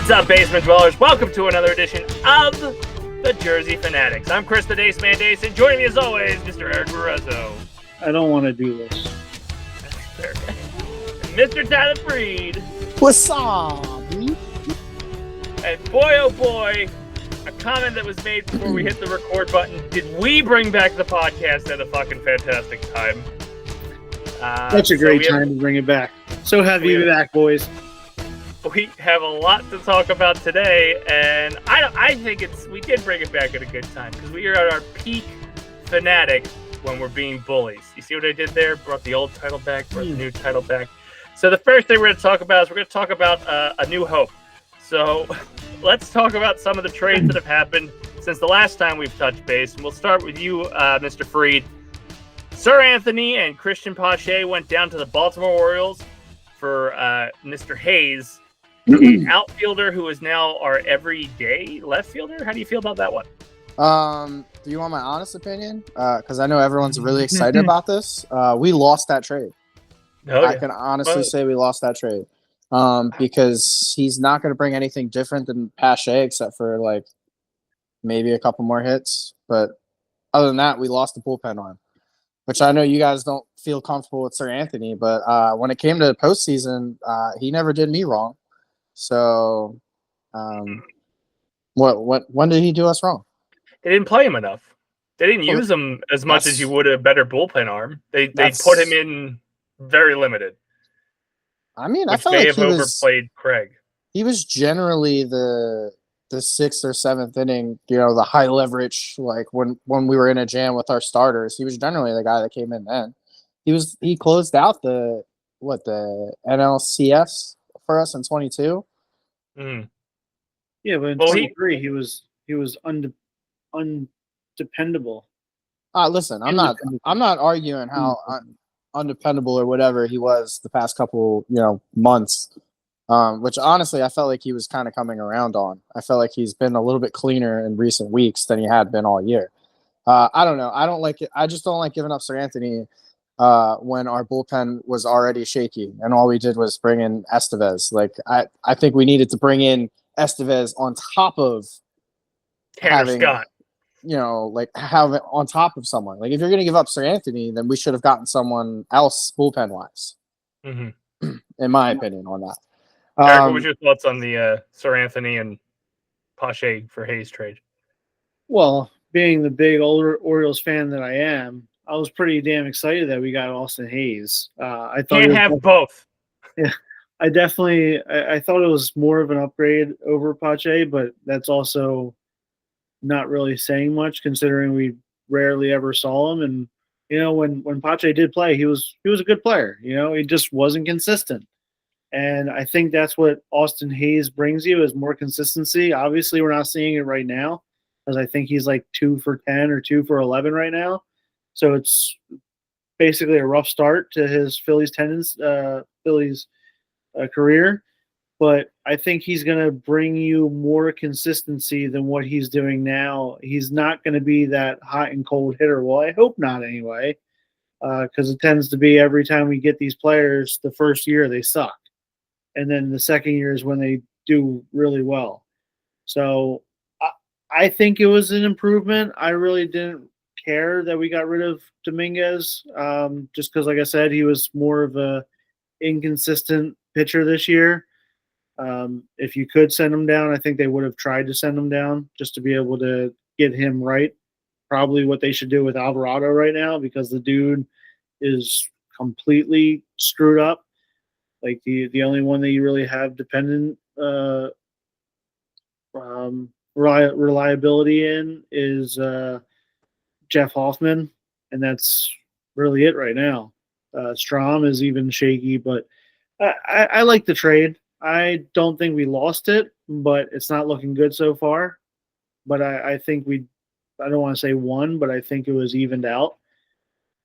What's up, basement dwellers? Welcome to another edition of the Jersey Fanatics. I'm Chris the Dace Man Dace, and joining me as always, Mr. Erik Barrezo. I don't want to do this. And Mr. Tyler Freed. What's up? And boy, oh boy, a comment that was made before we hit the record button. Did we bring back the podcast at a fucking fantastic time? That's a great time to bring it back. So happy to be back, boys. We have a lot to talk about today, and I think we did bring it back at a good time because we are at our peak fanatic when we're being bullies. You see what I did there? Brought the old title back, brought the new title back. So the first thing we're going to talk about is we're going to talk about a new hope. So let's talk about some of the trades that have happened since the last time we've touched base, and we'll start with you, Mr. Freed. Sir Anthony and Christian Pache went down to the Baltimore Orioles for Mr. Hays, the outfielder who is now our everyday left fielder. How do you feel about that one? Do you want my honest opinion? Because I know everyone's really excited about this. We lost that trade. I can honestly say we lost that trade. Because he's not going to bring anything different than Pache except for like maybe a couple more hits. But other than that, we lost the bullpen arm, which I know you guys don't feel comfortable with Sir Anthony. But when it came to the postseason, he never did me wrong. So, when did he do us wrong? They didn't play him enough. They didn't use him as much as you would a better bullpen arm. They put him in very limited. I mean, I felt like he overplayed Craig. He was generally the sixth or seventh inning, the high leverage, like when we were in a jam with our starters. He was generally the guy that came in then. He closed out the NLCS for us in 22. Yeah, but in 23 he was undependable. Listen, I'm not arguing how undependable or whatever he was the past couple months. Which honestly I felt like he was kind of coming around on. I felt like he's been a little bit cleaner in recent weeks than he had been all year. I don't know. I don't like it. I just don't like giving up Sir Anthony when our bullpen was already shaky and all we did was bring in Estevez. Like I think we needed to bring in Estevez on top of Tanner Scott. Have it on top of someone. Like if you're going to give up Sir Anthony, then we should have gotten someone else bullpen wise. Mm-hmm. In my opinion on that. Erik, what was your thoughts on the Sir Anthony and Pache for Hays trade? Well, being the big older Orioles fan that I am, I was pretty damn excited that we got Austin Hays. I thought can't have both. Yeah, I thought it was more of an upgrade over Pache, but that's also not really saying much considering we rarely ever saw him. And when Pache did play, he was a good player. He just wasn't consistent. And I think that's what Austin Hays brings you is more consistency. Obviously, we're not seeing it right now because I think he's like 2 for 10 or 2 for 11 right now. So it's basically a rough start to his Phillies career. But I think he's going to bring you more consistency than what he's doing now. He's not going to be that hot and cold hitter. Well, I hope not anyway, because it tends to be every time we get these players, the first year they suck. And then the second year is when they do really well. So I think it was an improvement. I really didn't care that we got rid of Dominguez just because, like I said, he was more of a inconsistent pitcher this year. If you could send him down, I think they would have tried to send him down just to be able to get him right. Probably what they should do with Alvarado right now because the dude is completely screwed up. Like the only one that you really have dependent reliability in is Jeff Hoffman, and that's really it right now. Strom is even shaky, but I like the trade. I don't think we lost it, but it's not looking good so far. But I think I don't want to say won, but I think it was evened out.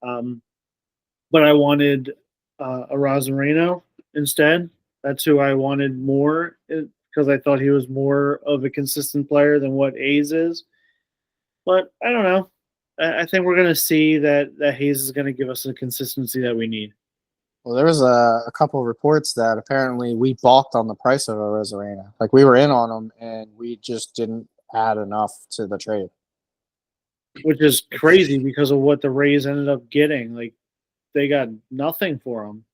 But I wanted a Rosarino instead. That's who I wanted more because I thought he was more of a consistent player than what Hays is. But I don't know. I think we're going to see that Hays is going to give us the consistency that we need. Well, there was a couple of reports that apparently we balked on the price of Arozarena. Like, we were in on them, and we just didn't add enough to the trade. Which is crazy because of what the Rays ended up getting. Like, they got nothing for him.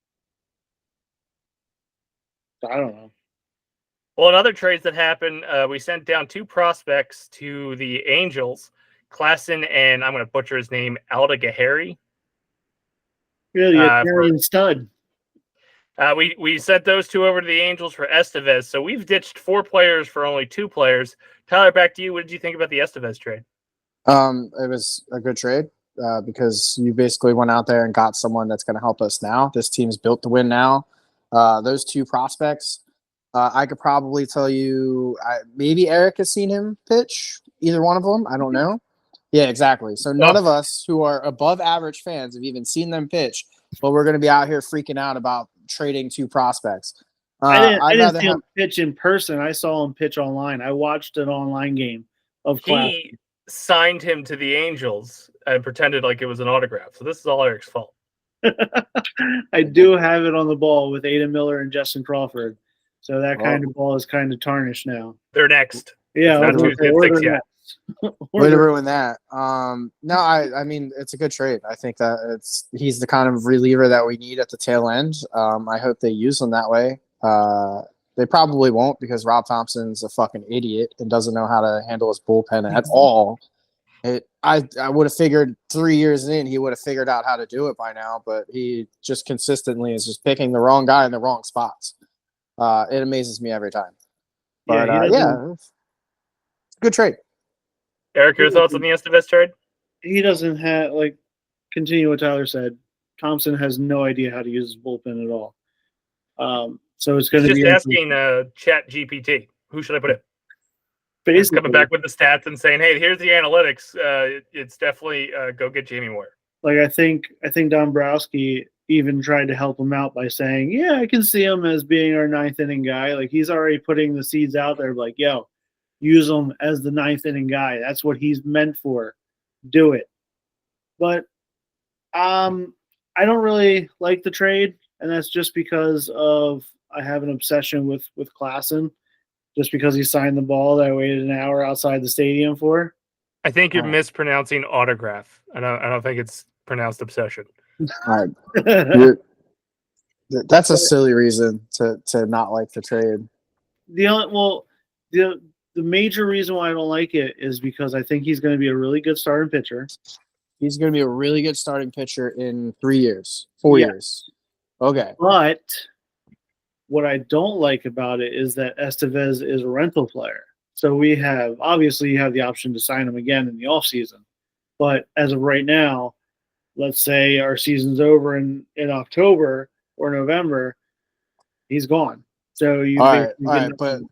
I don't know. Well, in other trades that happened, we sent down 2 prospects to the Angels, Klassen and I'm going to butcher his name, Alda Gahari. Yeah, the Italian stud. We sent those 2 over to the Angels for Estevez. So we've ditched 4 players for only 2 players. Tyler, back to you. What did you think about the Estevez trade? It was a good trade because you basically went out there and got someone that's going to help us now. This team's built to win now. Those 2 prospects, I could probably tell you, maybe Erik has seen him pitch, either one of them. I don't know. Yeah, exactly. So none of us who are above average fans have even seen them pitch, but we're going to be out here freaking out about trading 2 prospects. I didn't see him pitch in person. I saw him pitch online. I watched an online game of class. He signed him to the Angels and pretended like it was an autograph. So this is all Erik's fault. I do have it on the ball with Ada Miller and Justin Crawford. So that kind of ball is kind of tarnished now. They're next. Yeah, it's not Tuesday at 6 yet. Way to ruin that. No, I mean, it's a good trade. I think that he's the kind of reliever that we need at the tail end. I hope they use him that way. They probably won't because Rob Thompson's a fucking idiot and doesn't know how to handle his bullpen at all. I would have figured 3 years in he would have figured out how to do it by now, but he just consistently is just picking the wrong guy in the wrong spots. It amazes me every time. But good trade. Erik, your thoughts on the Estevez trade? He doesn't have continue what Tyler said. Thompson has no idea how to use his bullpen at all. So it's going to be just asking Chat GPT. Who should I put in? Basically, coming back with the stats and saying, "Hey, here's the analytics. It's definitely go get Jamie Moore." Like I think Dombrowski even tried to help him out by saying, "Yeah, I can see him as being our 9th inning guy." Like he's already putting the seeds out there. Like, yo, use him as the 9th inning guy. That's what he's meant for. Do it. But I don't really like the trade, and that's just because I have an obsession with Klassen. Just because he signed the ball that I waited an hour outside the stadium for. I think you're mispronouncing autograph. I don't think it's pronounced obsession. That's a silly reason to not like the trade. The major reason why I don't like it is because I think he's going to be a really good starting pitcher. He's going to be a really good starting pitcher in 3 years, 4 years. Okay. But what I don't like about it is that Estevez is a rental player. So you have the option to sign him again in the offseason. But as of right now, let's say our season's over in October or November, he's gone. So but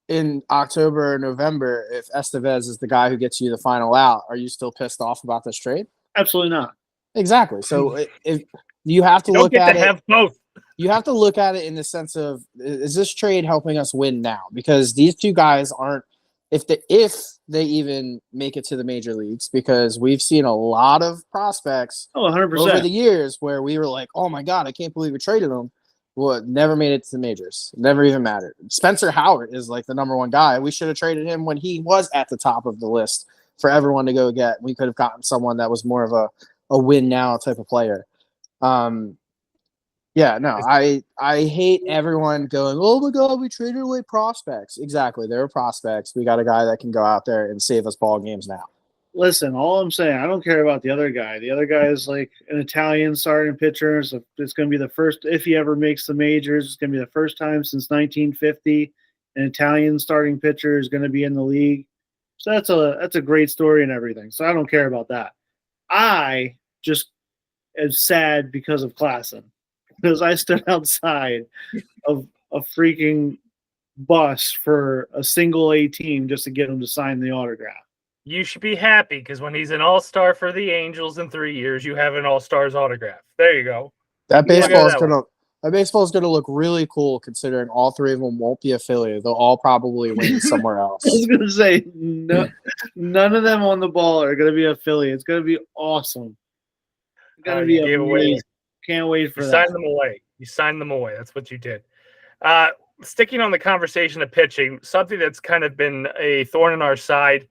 in October or November, if Estevez is the guy who gets you the final out, are you still pissed off about this trade? Absolutely not. Exactly. So if you have to look at it, have both. You have to look at it in the sense of, is this trade helping us win now? Because these 2 guys aren't, if they even make it to the major leagues, because we've seen a lot of prospects 100%. over the years where we were like, oh my God, I can't believe we traded them. Well, never made it to the majors. Never even mattered. Spencer Howard is like the number 1 guy. We should have traded him when he was at the top of the list for everyone to go get. We could have gotten someone that was more of a win now type of player. Yeah, no, I hate everyone going, oh my God, we traded away prospects. Exactly. They're prospects. We got a guy that can go out there and save us ball games now. Listen, all I'm saying, I don't care about the other guy. The other guy is like an Italian starting pitcher. So it's going to be the first, if he ever makes the majors, it's going to be the first time since 1950 an Italian starting pitcher is going to be in the league. So that's a great story and everything. So I don't care about that. I just am sad because of Klassen. Because I stood outside of a freaking bus for a single A team just to get him to sign the autograph. You should be happy because when he's an all-star for the Angels in 3 years, you have an all-stars autograph. There you go. That baseball is gonna look really cool considering all 3 of them won't be a Philly. They'll all probably win somewhere else. I was gonna say none of them on the ball are gonna be a Philly. It's gonna be awesome. It's gonna be amazing. Can't wait for You that. signed them away. You signed them away. That's what you did. Sticking on the conversation of pitching, something that's kind of been a thorn in our side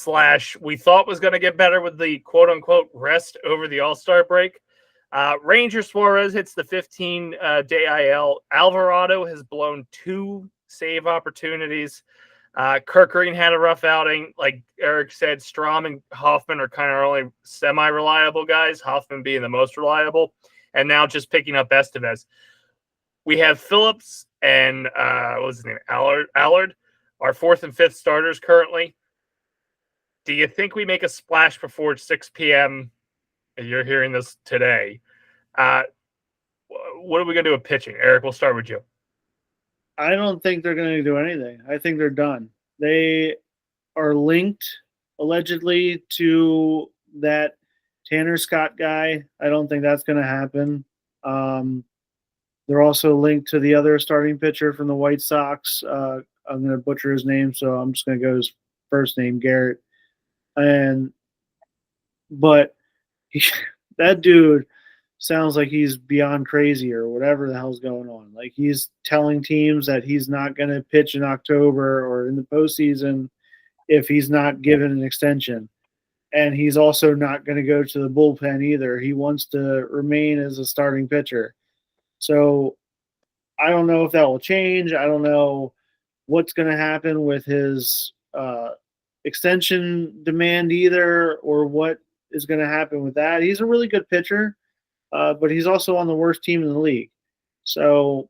/ we thought was going to get better with the quote-unquote rest over the All-Star break. Ranger Suarez hits the 15-day IL. Alvarado has blown 2 save opportunities. Kirk Green had a rough outing. Like Erik said, Strom and Hoffman are kind of only semi-reliable guys, Hoffman being the most reliable, and now just picking up Estevez. We have Phillips and what was his name? Allard, our 4th and 5th starters currently. Do you think we make a splash before 6 p.m.? You're hearing this today. What are we going to do with pitching? Erik, we'll start with you. I don't think they're going to do anything. I think they're done. They are linked, allegedly, to that Tanner Scott guy. I don't think that's going to happen. They're also linked to the other starting pitcher from the White Sox. I'm going to butcher his name, so I'm just going to go his first name, Garrett. But that dude sounds like he's beyond crazy or whatever the hell's going on. Like, he's telling teams that he's not going to pitch in October or in the postseason if he's not given an extension. And he's also not going to go to the bullpen either. He wants to remain as a starting pitcher. So I don't know if that will change. I don't know what's going to happen with his extension demand either, or what is going to happen with that. He's a really good pitcher, but he's also on the worst team in the league. So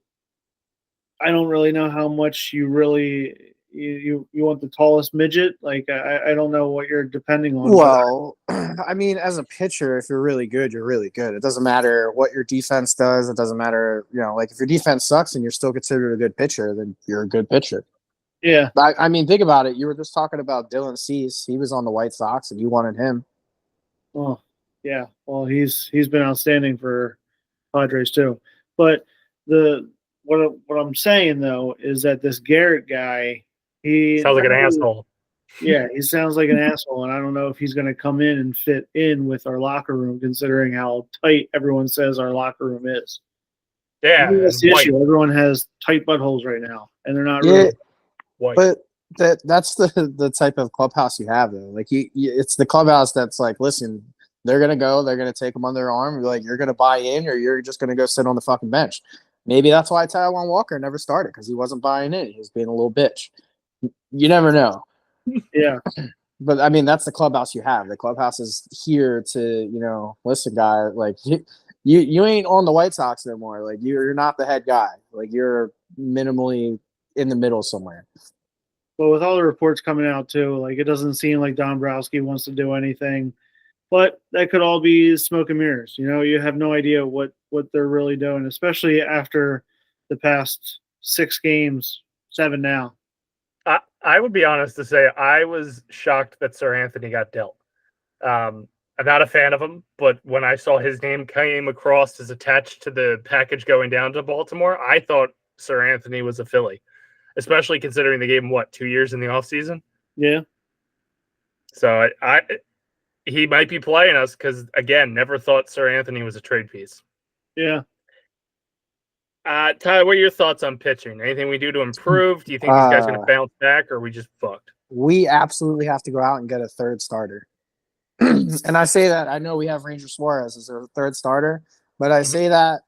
I don't really know how much you want the tallest midget. Like, I don't know what you're depending on. Well, I mean, as a pitcher, if you're really good, you're really good. It doesn't matter what your defense does. It doesn't matter, like if your defense sucks and you're still considered a good pitcher, then you're a good pitcher. Yeah. I mean, think about it. You were just talking about Dylan Cease. He was on the White Sox and you wanted him. Oh, yeah. Well, he's been outstanding for Padres too. But what I'm saying though is that this Garrett guy, he sounds like an asshole. Yeah, he sounds like an asshole, and I don't know if he's going to come in and fit in with our locker room, considering how tight everyone says our locker room is. Yeah, that's the issue. Everyone has tight buttholes right now, and they're not really white. But that's the type of clubhouse you have, though. Like, it's the clubhouse that's like, listen, they're going to take them under their arm. Like, you're going to buy in, or you're just going to go sit on the fucking bench. Maybe that's why Taijuan Walker never started, because he wasn't buying in. He was being a little bitch. You never know. Yeah. But I mean, that's the clubhouse you have. The clubhouse is here to, listen, guy, like you ain't on the White Sox no more. Like, you're not the head guy. Like, you're minimally in the middle somewhere. Well, with all the reports coming out too, like, it doesn't seem like Dombrowski wants to do anything, but that could all be smoke and mirrors. You have no idea what they're really doing, especially after the past 6 games, 7 now. I would be honest to say I was shocked that Sir Anthony got dealt. I'm not a fan of him, but when I saw his name came across as attached to the package going down to Baltimore, I thought Sir Anthony was a Philly, especially considering they gave him, 2 years in the offseason? Yeah. So he might be playing us because, again, never thought Sir Anthony was a trade piece. Yeah. Tyler, what are your thoughts on pitching? Anything we do to improve? Do you think these guys are going to bounce back, or are we just fucked? We absolutely have to go out and get a third starter. And I say that, I know we have Ranger Suarez as our third starter, but I say that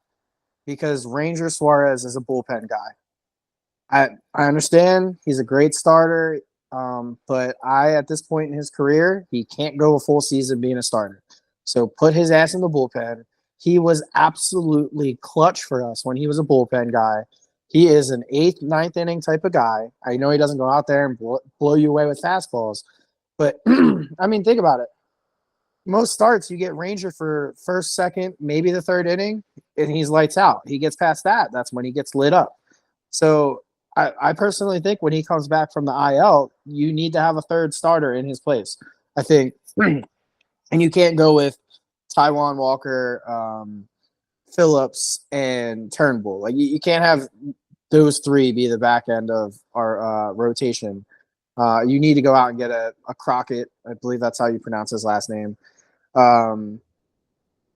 because Ranger Suarez is a bullpen guy. I understand he's a great starter, but at this point in his career, he can't go a full season being a starter. So put his ass in the bullpen. He was absolutely clutch for us when he was a bullpen guy. He is an 8th, 9th inning type of guy. I know he doesn't go out there and blow you away with fastballs, but I mean, think about it. Most starts, you get Ranger for first, second, maybe the 3rd inning, and he's lights out. He gets past that. That's when he gets lit up. So I personally think when he comes back from the IL, you need to have a third starter in his place, I think. And you can't go with Taijuan Walker, Phillips, and Turnbull. Like, you can't have those 3 be the back end of our rotation. You need to go out and get a Crockett. I believe that's how you pronounce his last name.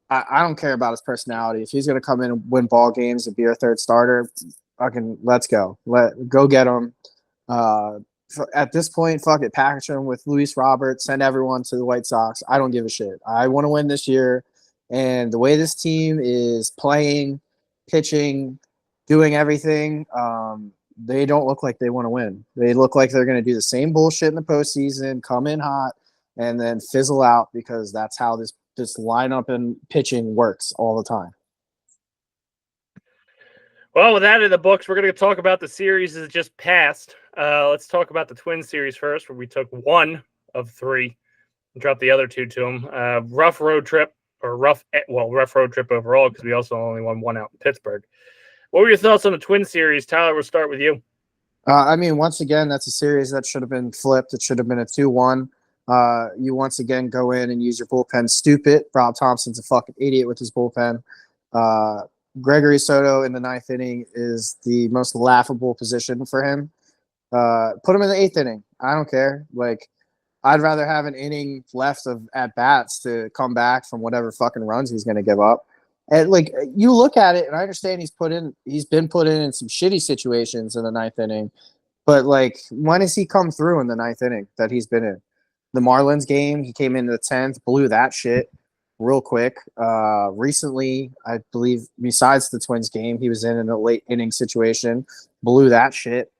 I don't care about his personality. If he's going to come in and win ball games and be our third starter, fucking let's go. Go get him. At this point, fuck it. Package him with Luis Robert. Send everyone to the White Sox. I don't give a shit. I want to win this year. And the way this team is playing, pitching, doing everything, they don't look like they want to win. They look like they're going to do the same bullshit in the postseason, come in hot, and then fizzle out because that's how this lineup and pitching works all the time. Well, with that in the books, we're going to talk about the series that just passed. Let's talk about the Twins series first, where we took 1 of 3 and dropped the other 2 to them. Rough road trip, or rough road trip overall, because we also only won 1 out in Pittsburgh. What were your thoughts on the Twin series? Tyler, we'll start with you. I mean, once again, that's a series that should have been flipped. It should have been a 2-1. You once again go in and use your bullpen stupid. Rob Thompson's a fucking idiot with his bullpen. Gregory Soto in the 9th inning is the most laughable position for him. Put him in the 8th inning. I don't care. Like, I'd rather have an inning left of at bats to come back from whatever fucking runs he's going to give up. And like, you look at it, and I understand he's been put in some shitty situations in the 9th inning, but like, when has he come through in the 9th inning that he's been in? The Marlins game, he came into the 10th, blew that shit real quick. Recently, I believe, besides the Twins game, he was in a late inning situation, blew that shit.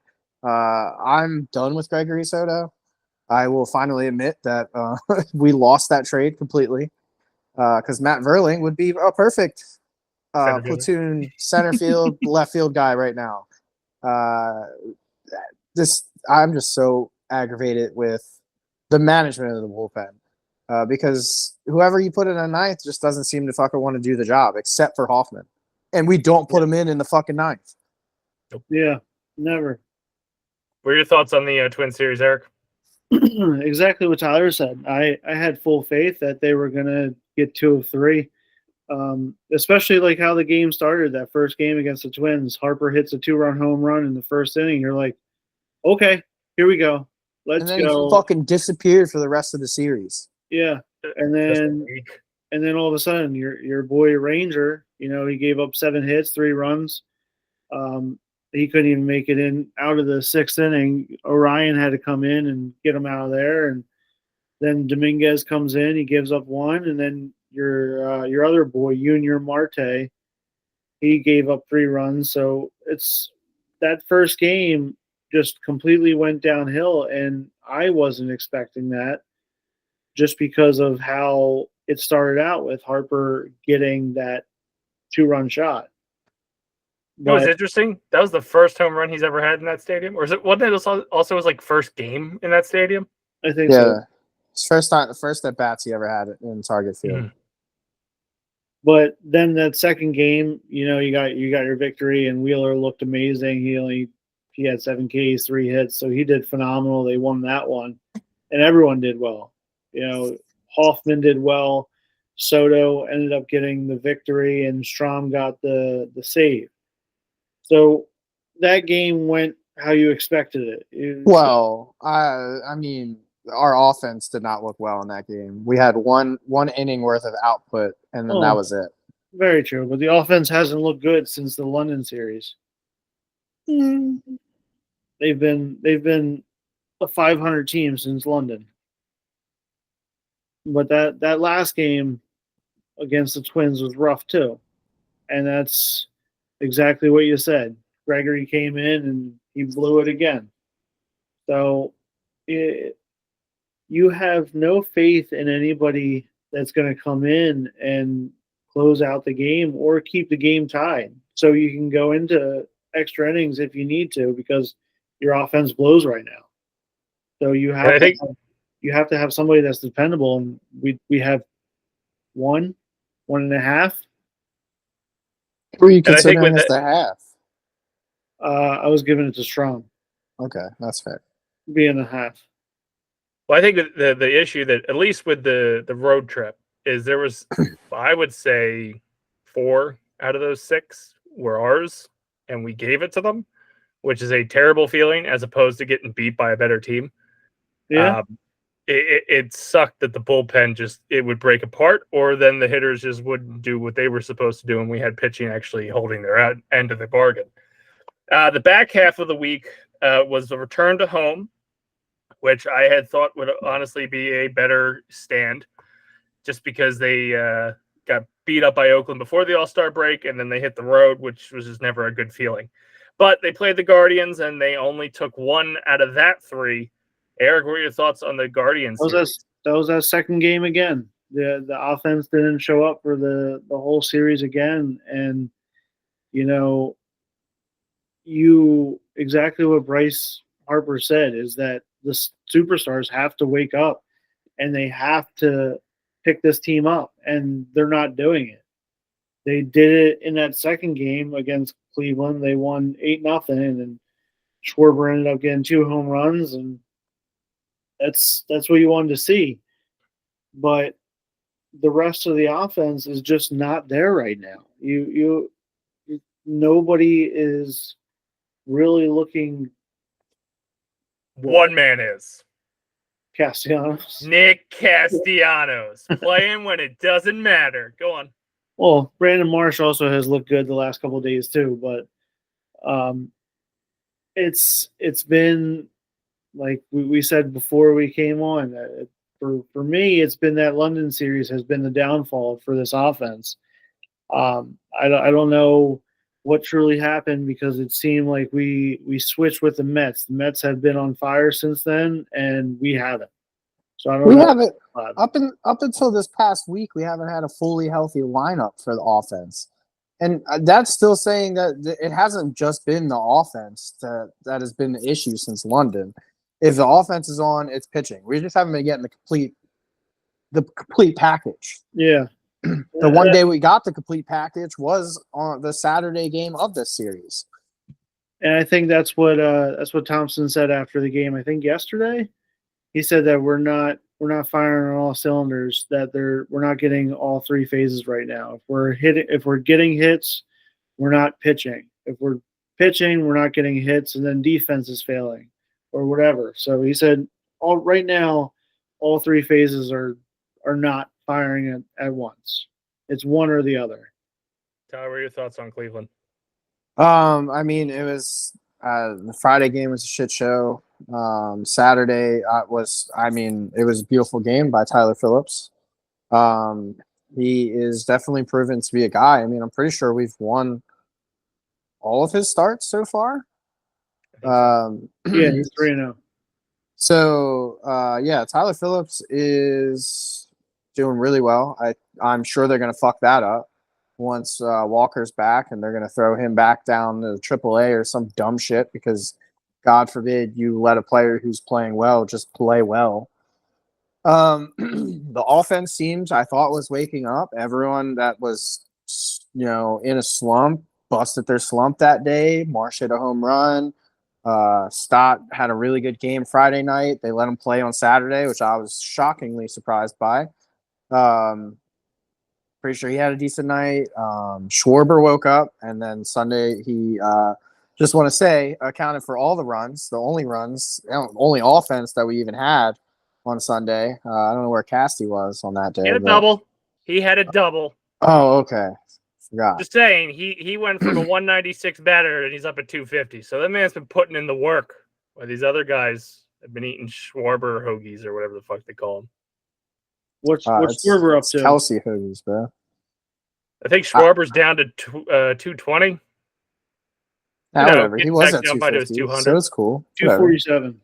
I'm done with Gregory Soto. I will finally admit that we lost that trade completely because Matt Verling would be a perfect platoon center field, left field guy right now. I'm just so aggravated with the management of the bullpen because whoever you put in a 9th just doesn't seem to fucking want to do the job except for Hoffman. And we don't put him in the fucking 9th. Yeah, never. What are your thoughts on the Twin series, Erik? Exactly what Tyler said. I had full faith that they were going to get 2 of 3, especially like how the game started, that first game against the Twins. Harper hits a 2-run home run in the first inning. You're like, okay, here we go. Let's go. He fucking disappeared for the rest of the series. Yeah, and then all of a sudden, your boy Ranger, he gave up 7 hits, 3 runs. He couldn't even make it in out of the 6th inning. Orion had to come in and get him out of there, and then Dominguez comes in. He gives up 1, and then your other boy, Junior Marte, he gave up 3 runs. So it's that first game just completely went downhill, and I wasn't expecting that just because of how it started out with Harper getting that 2-run shot. It was interesting. That was the first home run he's ever had in that stadium, or is it? Wasn't it also his like first game in that stadium? I think so. It's first at bats he ever had in Target Field. Mm-hmm. But then that second game, you got your victory, and Wheeler looked amazing. He had 7 Ks, 3 hits, so he did phenomenal. They won that one, and everyone did well. Hoffman did well. Soto ended up getting the victory, and Strom got the save. So that game went how you expected it. Well, I mean, our offense did not look well in that game. We had one inning worth of output, and then that was it. Very true, but the offense hasn't looked good since the London series. They've been a 500 team since London. But that last game against the Twins was rough too. And that's exactly what you said. Gregory came in and he blew it again. So you have no faith in anybody that's going to come in and close out the game or keep the game tied. So you can go into extra innings if you need to because your offense blows right now. So you have to have somebody that's dependable, and we have 1.5. Who are you considering as the half? I was giving it to Strom. Okay, that's fair. Being a half. Well, I think that the issue that, at least with the road trip, is there was, I would say, 4 out of those 6 were ours, and we gave it to them, which is a terrible feeling as opposed to getting beat by a better team. Yeah. it sucked that the bullpen it would break apart, or then the hitters just wouldn't do what they were supposed to do, and we had pitching actually holding their end of the bargain. The back half of the week was the return to home, which I had thought would honestly be a better stand, just because they got beat up by Oakland before the All-Star break, and then they hit the road, which was just never a good feeling. But they played the Guardians, and they only took 1 out of that 3. Erik, what are your thoughts on the Guardians? That was that second game again. The offense didn't show up for the whole series again, and exactly what Bryce Harper said is that the superstars have to wake up, and they have to pick this team up, and they're not doing it. They did it in that second game against Cleveland. They won 8-0, and Schwarber ended up getting 2 home runs, and that's what you wanted to see. But the rest of the offense is just not there right now. Nobody is really looking. One man is Castellanos. Nick Castellanos playing when it doesn't matter. Go on. Well, Brandon Marsh also has looked good the last couple of days too, but it's been like we said before we came on. For me, it's been that London series has been the downfall for this offense. I don't know what truly happened, because it seemed like we switched with the Mets. The Mets have been on fire since then, and we haven't. So I don't know. Haven't up until this past week. We haven't had a fully healthy lineup for the offense, and that's still saying that it hasn't just been the offense that has been the issue since London. If the offense is on, it's pitching. We just haven't been getting the complete package. Yeah. The one day we got the complete package was on the Saturday game of this series. And I think that's what Thompson said after the game. I think yesterday, he said that we're not firing on all cylinders. That we're not getting all 3 phases right now. If we're getting hits, we're not pitching. If we're pitching, we're not getting hits, and then defense is failing, or whatever. So he said, right now, all 3 phases are not firing at once. It's one or the other. Tyler, what are your thoughts on Cleveland? I mean, it was the Friday game was a shit show. Saturday it was a beautiful game by Tyler Phillips. He is definitely proven to be a guy. I mean, I'm pretty sure we've won all of his starts so far. Yeah, he's 3-0. So, Tyler Phillips is doing really well. I'm sure they're going to fuck that up once Walker's back, and they're going to throw him back down to AAA or some dumb shit, because God forbid you let a player who's playing well just play well. The offense teams I thought was waking up. Everyone that was, in a slump busted their slump that day. Marsh hit a home run. Stott had a really good game Friday night. They let him play on Saturday, which I was shockingly surprised by. Pretty sure he had a decent night. Schwarber woke up, and then Sunday he just want to say accounted for all the runs, the only offense that we even had on Sunday. I don't know where Casty was on that day. He had a double. He had a double. Oh, okay. Forgot. Just saying, he went from a 196 batter and he's up at 250. So that man's been putting in the work, while these other guys have been eating Schwarber hoagies or whatever the fuck they call them. What's Schwarber up to? Kelsey hoagies, bro. I think Schwarber's down to 220. Whatever. He was at 250, so it's cool. 247.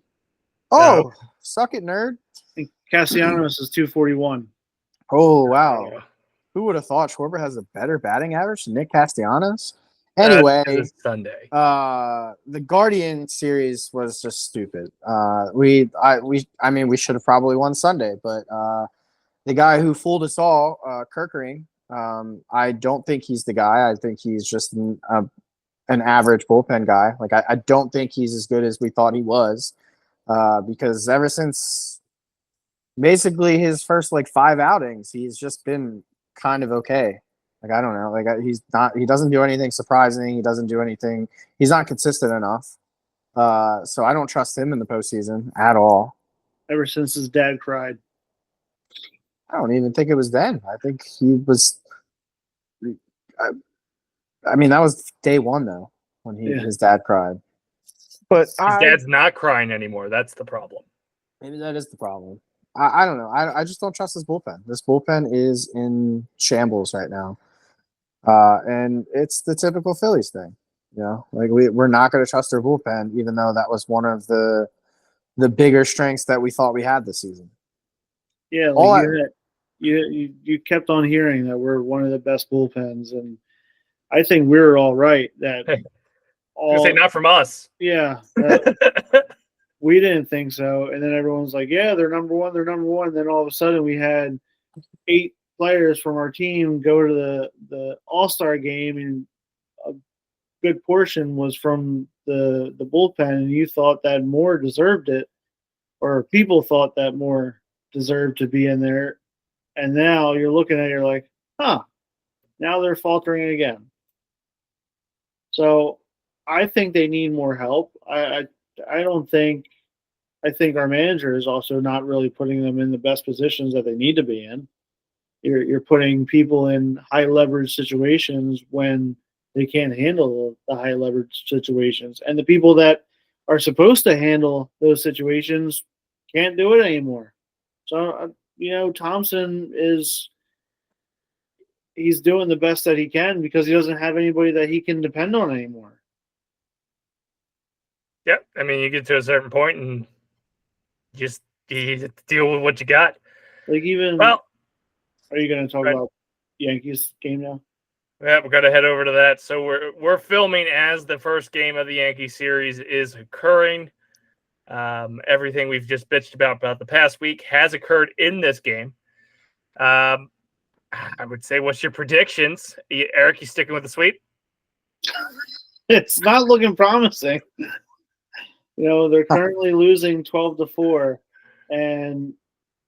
Oh, suck it, nerd. And Castellanos is 241. Oh, wow. Who would have thought Schwarber has a better batting average than Nick Castellanos? Anyway, Sunday. The Guardian series was just stupid. We should have probably won Sunday, but the guy who fooled us all, Kerkering, I don't think he's the guy. I think he's just an average bullpen guy. Like I don't think he's as good as we thought he was, because ever since basically his first 5 outings, he's just been kind of okay. I don't know. He doesn't do anything surprising. He doesn't do anything. He's not consistent enough. So I don't trust him in the postseason at all. ever since his dad cried. I don't even think it was then. I think he was. I mean, that was day one though when his dad cried. But his dad's not crying anymore. That's the problem. Maybe that is the problem. I don't know. I just don't trust this bullpen. This bullpen is in shambles right now, and it's the typical Phillies thing. You know, like we're not going to trust their bullpen, even though that was one of the bigger strengths that we thought we had this season. Yeah, like you kept on hearing that we're one of the best bullpens, and I think we were all right. That say not from us. Yeah, we didn't think so, and then everyone's like, "Yeah, they're number one. They're number one." And then all of a sudden, we had 8 players from our team go to the All-Star game, and a good portion was from the bullpen. And you thought that more deserved it, or people thought that more deserved to be in there. And now you're looking at it, you're like, huh, now they're faltering again. So I think they need more help. I think our manager is also not really putting them in the best positions that they need to be in. You're putting people in high leverage situations when they can't handle the high leverage situations. And the people that are supposed to handle those situations can't do it anymore. So, Thompson he's doing the best that he can because he doesn't have anybody that he can depend on anymore. Yeah, I mean, you get to a certain point and just you deal with what you got. Like are you going to talk about Yankees game now? Yeah, we're going to head over to that. So we're filming as the first game of the Yankee series is occurring. Everything we've just bitched about the past week has occurred in this game. I would say, what's your predictions? Erik, you sticking with the sweep? It's not looking promising. They're currently losing 12-4, and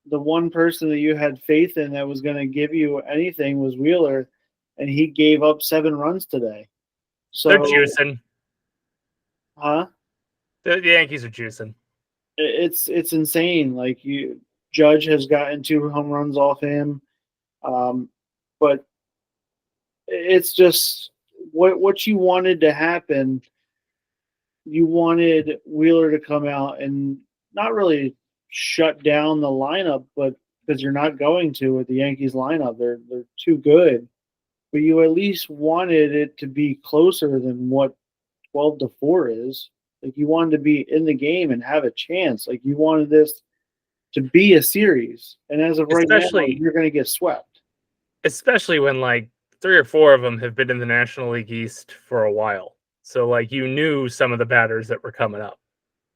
the one person that you had faith in that was going to give you anything was Wheeler, and he gave up 7 runs today. So they're juicing. Huh? The Yankees are juicing. It's insane. Like Judge has gotten 2 home runs off him, but it's just what you wanted to happen. You wanted Wheeler to come out and not really shut down the lineup, but because you're not going to with the Yankees lineup, they're too good. But you at least wanted it to be closer than what 12-4 is. Like you wanted to be in the game and have a chance. Like you wanted this to be a series, and as of right now, you're going to get swept. Especially when 3 or 4 of them have been in the National League East for a while. So you knew some of the batters that were coming up.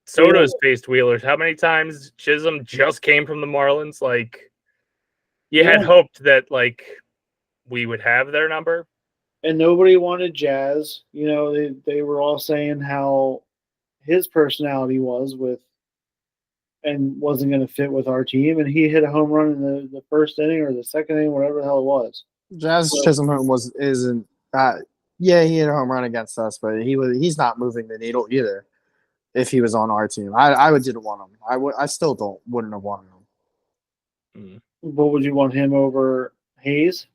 Soto's faced Wheelers. How many times? Chisholm just came from the Marlins. You had hoped that we would have their number. And nobody wanted Jazz. They were all saying how his personality was and wasn't going to fit with our team. And he hit a home run in the first inning or the second inning, whatever the hell it was. Jazz Chisholm isn't. Yeah, he hit a home run against us, but he's not moving the needle either. If he was on our team, I didn't want him. I still wouldn't have wanted him. But would you want him over Hays?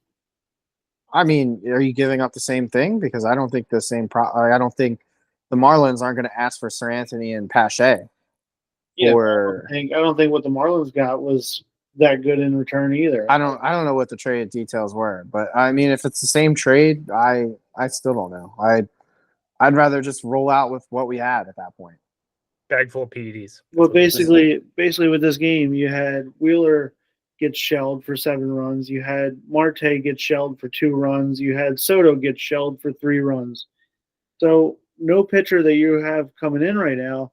I mean, are you giving up the same thing? Because I don't think the same. I don't think the Marlins aren't going to ask for Sir Anthony and Pache. Yeah, I don't think what the Marlins got was that good in return either. I don't know what the trade details were, but I mean, if it's the same trade, I still don't know. I'd rather just roll out with what we had at that point. Bag full of PEDs. Well, basically with this game, you had Wheeler get shelled for 7 runs. You had Marte get shelled for 2 runs. You had Soto get shelled for 3 runs. So no pitcher that you have coming in right now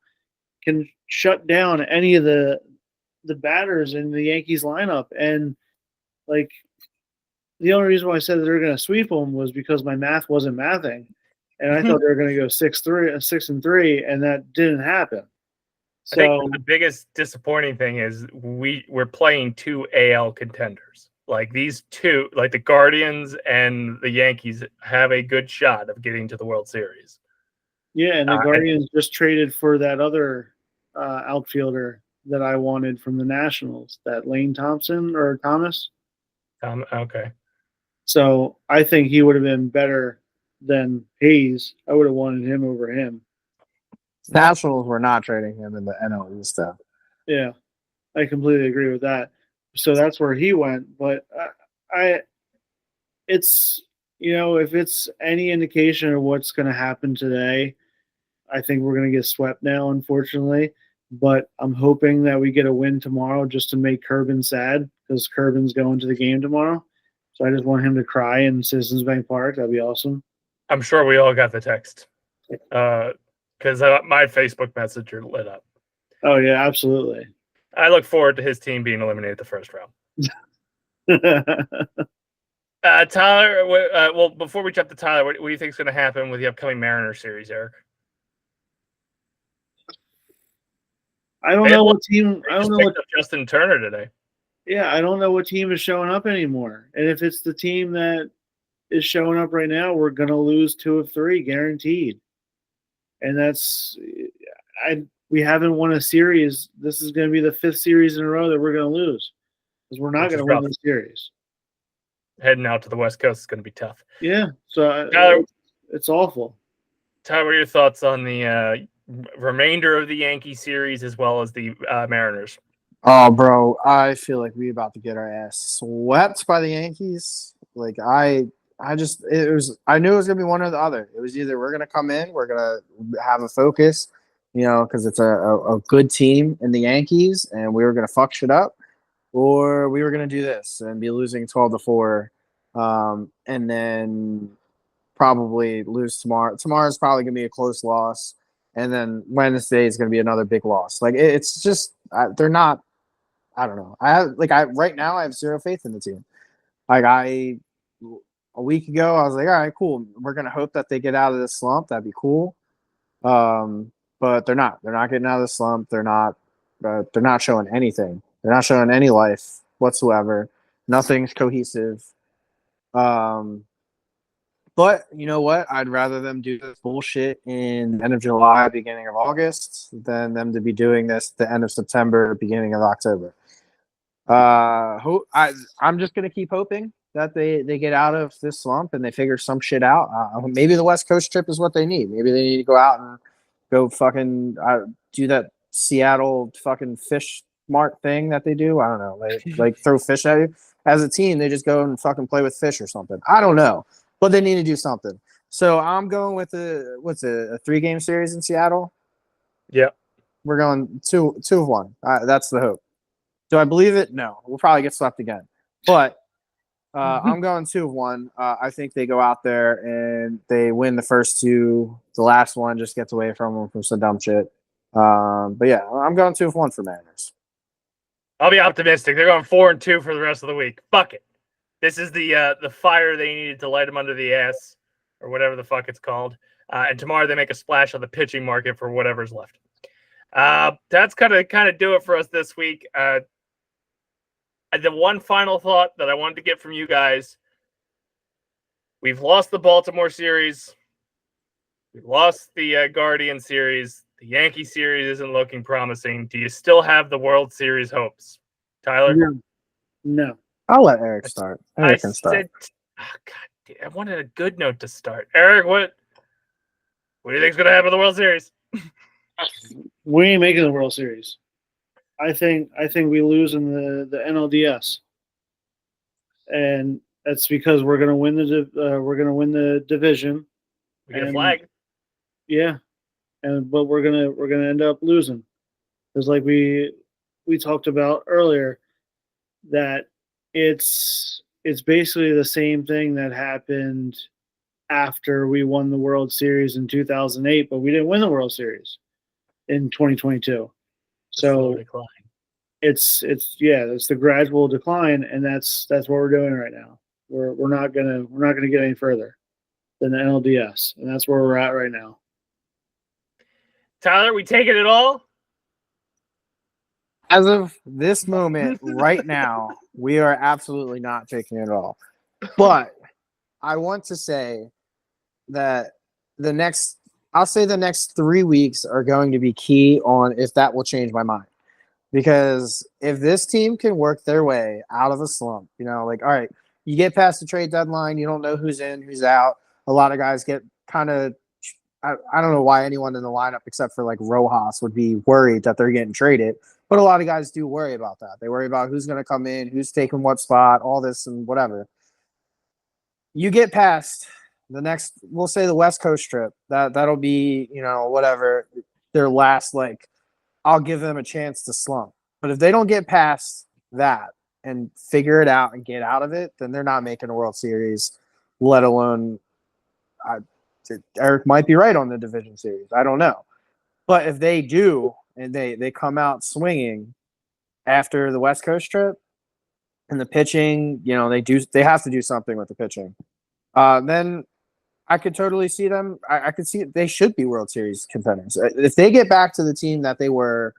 can shut down any of the batters in the Yankees lineup. And the only reason why I said that they're going to sweep them was because my math wasn't mathing. And I thought they were going to go 6-3, and that didn't happen. So I think the biggest disappointing thing is we're playing 2 AL contenders. These two, the Guardians and the Yankees, have a good shot of getting to the World Series. Yeah, and the Guardians just traded for that other outfielder. that I wanted from the Nationals, that Lane Thompson or Thomas. Okay. So I think he would have been better than Hays. I would have wanted him over him. Nationals were not trading him in the NL East, though. Yeah, I completely agree with that. So that's where he went. But it's, if it's any indication of what's going to happen today, I think we're going to get swept now, unfortunately. But I'm hoping that we get a win tomorrow just to make Kerbin sad, because Kerbin's going to the game tomorrow. So I just want him to cry in Citizens Bank Park. That'd be awesome. I'm sure we all got the text because my Facebook Messenger lit up. Oh, yeah, absolutely. I look forward to his team being eliminated the first round. Tyler, well, before we jump to Tyler, what do you think is going to happen with the upcoming Mariners series, Erik? I don't know what team. I don't know what Justin Turner today. Yeah, I don't know what team is showing up anymore. And if it's the team that is showing up right now, we're going to lose 2 of 3 guaranteed. And we haven't won a series. This is going to be the 5th series in a row that we're going to lose, because we're not going to win the series. Heading out to the West Coast is going to be tough. Yeah, so it's awful. Tyler, what are your thoughts on the remainder of the Yankee series as well as the Mariners? Oh, bro, I feel like we're about to get our ass swept by the Yankees. Like, I knew it was gonna be one or the other. It was either we're gonna come in, we're gonna have a focus, because it's a good team in the Yankees, and we were gonna fuck shit up, or we were gonna do this and be losing 12-4, and then probably lose tomorrow. Tomorrow's probably gonna be a close loss, and then Wednesday is gonna be another big loss. Like, it's just they're not. I don't know. Right now I have zero faith in the team. A week ago I was like, all right, cool. We're gonna hope that they get out of this slump. That'd be cool. But they're not. They're not getting out of the slump. They're not showing anything. They're not showing any life whatsoever. Nothing's cohesive. But you know what? I'd rather them do this bullshit in the end of July, beginning of August, than them to be doing this at the end of September, beginning of October. I'm just gonna keep hoping that they get out of this slump and they figure some shit out. Maybe the West Coast trip is what they need. Maybe they need to go out and go fucking do that Seattle fucking fish mart thing that they do. I don't know, like throw fish at you. As a team, they just go and fucking play with fish or something. I don't know, but they need to do something. So I'm going with a 3-game series in Seattle. Yeah, we're going 2 of 1. That's the hope. Do I believe it? No. We'll probably get swept again. But I'm going 2 of 1. I think they go out there and they win the first 2. The last one just gets away from them from some dumb shit. But yeah, I'm going 2 of 1 for Mariners. I'll be optimistic. They're going 4-2 for the rest of the week. Fuck it. This is the fire they needed to light them under the ass, or whatever the fuck it's called. And tomorrow they make a splash on the pitching market for whatever's left. That's kind of do it for us this week. The one final thought that I wanted to get from you guys: we've lost the Baltimore series, we've lost the Guardian series, the Yankee series isn't looking promising. Do you still have the World Series hopes, Tyler? No. I'll let Erik start. Erik can start. God, I wanted a good note to start. Erik, what do you think's going to happen in the World Series? We ain't making the World Series. I think we lose in the NLDS, and that's because we're going to win the division. We get a flag. Yeah, but we're gonna end up losing, because like we talked about earlier, that it's basically the same thing that happened after we won the World Series in 2008, but we didn't win the World Series in 2022. So it's the gradual decline, and that's what we're doing right now. We're not gonna get any further than the NLDS, and that's where we're at right now. Tyler, we taking it all? As of this moment, right now, we are absolutely not taking it all. But I want to say that the next 3 weeks are going to be key on if that will change my mind. Because if this team can work their way out of a slump, like, all right, you get past the trade deadline, you don't know who's in, who's out. A lot of guys get kind of, I don't know why anyone in the lineup except for like Rojas would be worried that they're getting traded. But a lot of guys do worry about that. They worry about who's going to come in, who's taking what spot, all this and whatever. You get past the next, we'll say the West Coast trip. That'll be, whatever, their last, like, I'll give them a chance to slump. But if they don't get past that and figure it out and get out of it, then they're not making a World Series, let alone Erik might be right on the division series. I don't know. But if they do and they come out swinging after the West Coast trip and the pitching, they have to do something with the pitching. Then I could totally see them. I could see they should be World Series contenders. If they get back to the team that they were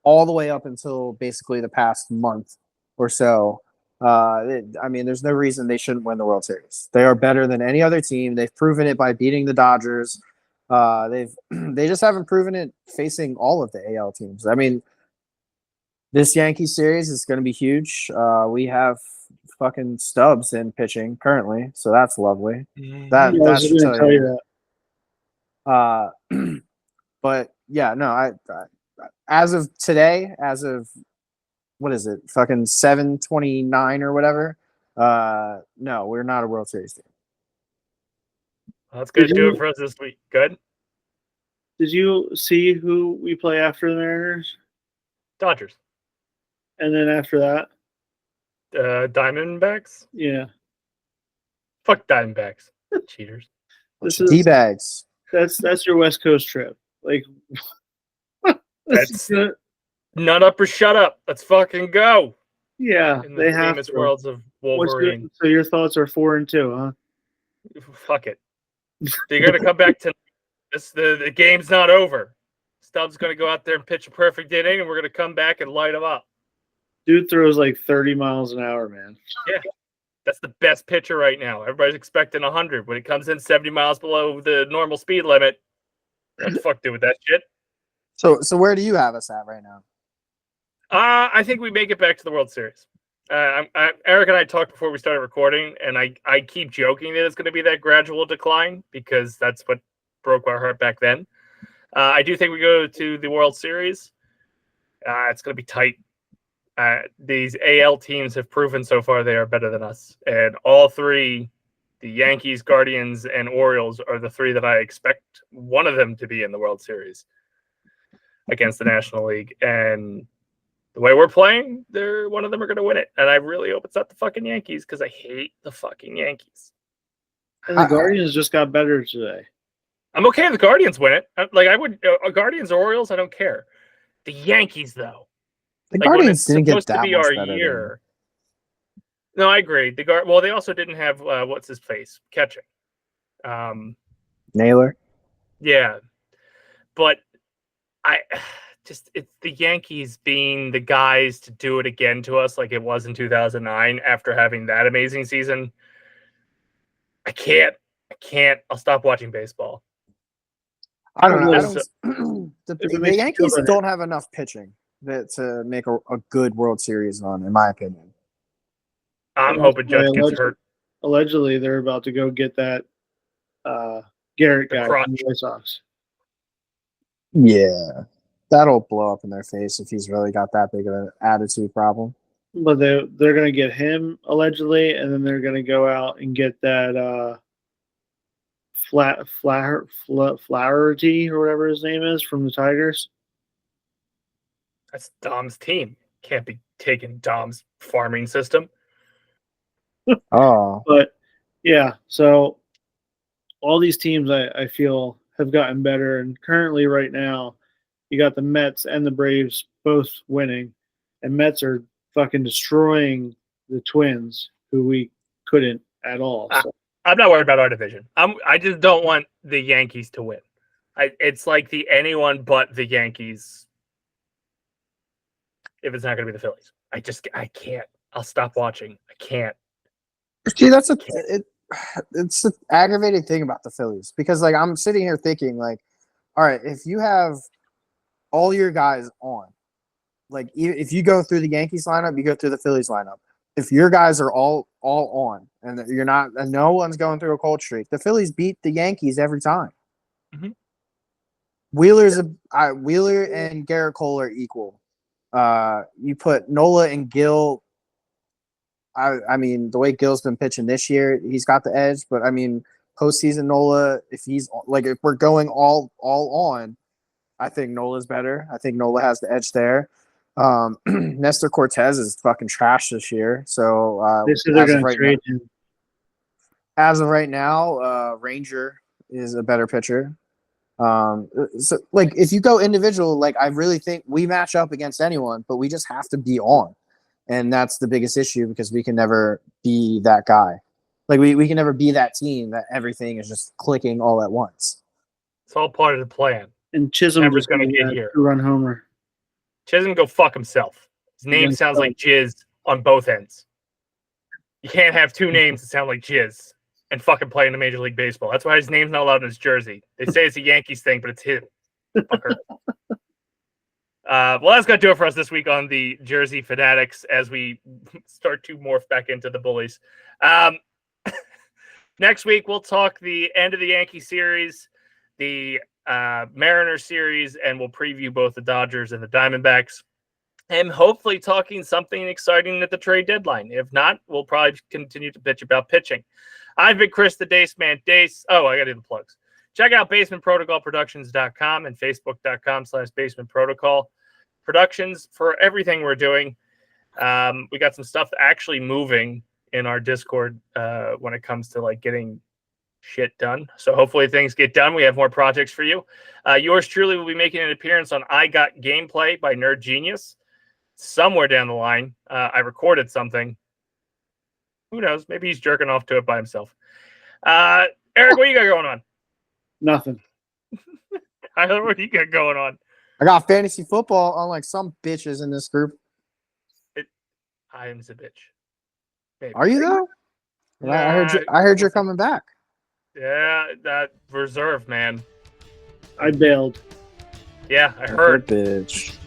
all the way up until basically the past month or so, there's no reason they shouldn't win the World Series. They are better than any other team. They've proven it by beating the Dodgers. They just haven't proven it facing all of the AL teams. I mean, this Yankees series is going to be huge. We have fucking Stubbs in pitching currently, so that's lovely. That should tell you that. But yeah, no, I as of today, what is it, fucking 7/29 or whatever? No, we're not a World Series team. Well, that's good to do it for us this week. Good. Did you see who we play after the Mariners? Dodgers. And then after that? Diamondbacks? Yeah. Fuck Diamondbacks. Cheaters. This is D-bags. That's your West Coast trip. Like, that's nut up or shut up. Let's fucking go. Yeah, they have famous worlds of Wolverine. So your thoughts are 4-2, huh? Fuck it. They're gonna come back to this. The game's not over. Stubbs gonna go out there and pitch a perfect inning, and we're gonna come back and light him up. Dude throws like 30 miles an hour, man. Yeah, that's the best pitcher right now. Everybody's expecting 100. When it comes in 70 miles below the normal speed limit, what the fuck do with that shit? So where do you have us at right now? I think we make it back to the World Series. Erik and I talked before we started recording, and I keep joking that it's going to be that gradual decline because that's what broke my heart back then. I do think we go to the World Series. It's going to be tight. These AL teams have proven so far they are better than us. And all three, the Yankees, Guardians, and Orioles, are the three that I expect one of them to be in the World Series against the National League. And the way we're playing, one of them are going to win it. And I really hope it's not the fucking Yankees because I hate the fucking Yankees. And the Guardians just got better today. I'm okay if the Guardians win it. I would Guardians or Orioles, I don't care. The Yankees, though. The Guardians didn't get that much our better. Year. No, I agree. Well, they also didn't have what's his face catching. Naylor. Yeah, but it's the Yankees being the guys to do it again to us like it was in 2009 after having that amazing season. I can't. I'll stop watching baseball. I don't know. The Yankees don't have enough pitching to make a good World Series run, in my opinion. I'm hoping Judge gets hurt. Allegedly, they're about to go get that Garrett guy from the White Sox. Yeah, that'll blow up in their face if he's really got that big of an attitude problem. But they're going to get him, allegedly, and then they're going to go out and get that Flaherty or whatever his name is from the Tigers. That's Dom's team. Can't be taking Dom's farming system. Oh. But, yeah, so all these teams I feel have gotten better. And currently right now, you got the Mets and the Braves both winning. And Mets are fucking destroying the Twins, who we couldn't at all. So. I'm not worried about our division. I just don't want the Yankees to win. It's like the anyone but the Yankees. If it's not going to be the Phillies, I can't. I'll stop watching. I can't. See, it's the aggravating thing about the Phillies because, like, I'm sitting here thinking, like, all right, if you have all your guys on, like if you go through the Yankees lineup, you go through the Phillies lineup. If your guys are all on and you're not, and no one's going through a cold streak, the Phillies beat the Yankees every time. Mm-hmm. Wheeler and Garrett Cole are equal. You put Nola and Gill. I mean, the way Gill's been pitching this year, he's got the edge. But I mean, postseason Nola, if we're going all on, I think Nola's better. I think Nola has the edge there. Nestor Cortez is fucking trash this year. So they said they're going to trade him. As of right now, Ranger is a better pitcher. So like if you go individual, like I really think we match up against anyone, but we just have to be on. And that's the biggest issue because we can never be that guy. Like we can never be that team that everything is just clicking all at once. It's all part of the plan. And Chisholm was going to get here. 2-run homer. Chisholm go fuck himself. His name sounds like jizz on both ends. You can't have two names that sound like jizz and fucking play in the Major League Baseball. That's why his name's not allowed in his jersey. They say it's a Yankees thing, but it's him. Fucker. Well, that's going to do it for us this week on the Jersey Fanatics as we start to morph back into the Bullies. Next week, we'll talk the end of the Yankee series, the Mariners series, and we'll preview both the Dodgers and the Diamondbacks. And hopefully talking something exciting at the trade deadline. If not, we'll probably continue to bitch about pitching. I've been Chris the Dace Man. Dace. Oh, I got to do the plugs. Check out basementprotocolproductions.com and facebook.com/basementprotocol productions for everything we're doing. We got some stuff actually moving in our Discord when it comes to like getting shit done. So hopefully things get done. We have more projects for you. Yours truly will be making an appearance on I Got Gameplay by Nerd Genius. Somewhere down the line, I recorded something. Who knows? Maybe he's jerking off to it by himself. Erik, what you got going on? Nothing. Tyler, what you got going on? I got fantasy football, unlike some bitches in this group. I am the bitch. Maybe. Are you though? Nah, I heard you're coming back. Yeah, that reserve, man. I bailed. Yeah, I heard. Bitch.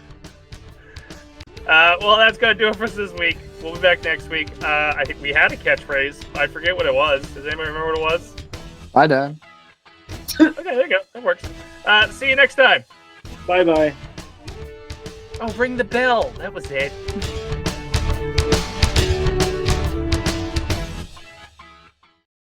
Well, that's going to do it for us this week. We'll be back next week. I think we had a catchphrase. I forget what it was. Does anybody remember what it was? I done. Okay, there you go. That works. See you next time. Bye-bye. Oh, ring the bell. That was it.